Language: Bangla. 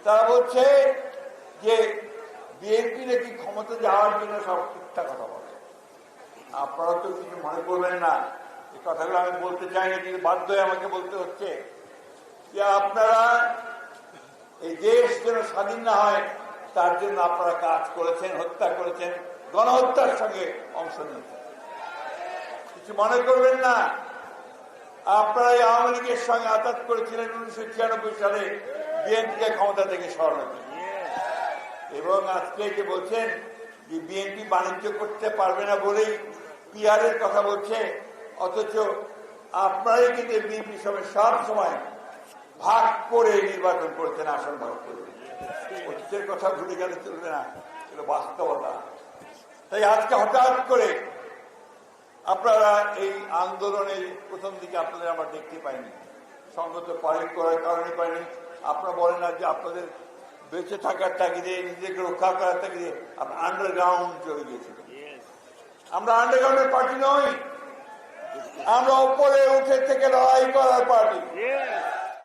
তারা বলছে যে বিএনপি নাকি ক্ষমতা যাওয়ার জন্য সব ঠিকঠাক কথা বলে। আপনারা তো কিছু মনে করবেন না, এই কথাগুলো আমি বলতে চাই না, কিন্তু বাধ্য হয়ে আমাকে বলতে হচ্ছে যে আপনারা এই দেশ যেন স্বাধীন না হয় তার জন্য আপনারা কাজ করেছেন, হত্যা করেছেন, গণহত্যার সঙ্গে অংশ নিয়েছেন। কিছু মনে করবেন না, আপনারা আওয়ামী লীগের সঙ্গে আঘাত করেছিলেন 1996 সালে বিএনপিকে ক্ষমতা থেকে সরানোর জন্য, এবং আজকে যে বলছেন যে বিএনপি বাণিজ্য করতে পারবে না বলেই পিআর এর কথা বলছে, অথচ আপনারাই কিন্তু বিএনপি সঙ্গে সব সময় ভাগ করে নির্বাচন করেছেন, আসন ভাগ করে। অতীতের কথা ভুলে গেলে চলবে না, এটা বাস্তবতা। তাই আজকে হঠাৎ করে আপনারা এই আন্দোলনের প্রথম দিকে আপনাদের আমরা দেখতে পাইনি, সংগত করার কারণে পাইনি। আপনারা বলেন না যে আপনাদের বেঁচে থাকার তাগিদে, নিজেকে রক্ষা করার তাগিদে আপনার আন্ডারগ্রাউন্ড চলে গিয়েছিলেন। আমরা আন্ডারগ্রাউন্ডের পার্টি নই, আমরা উপরে উঠে থেকে লড়াই করার পার্টি।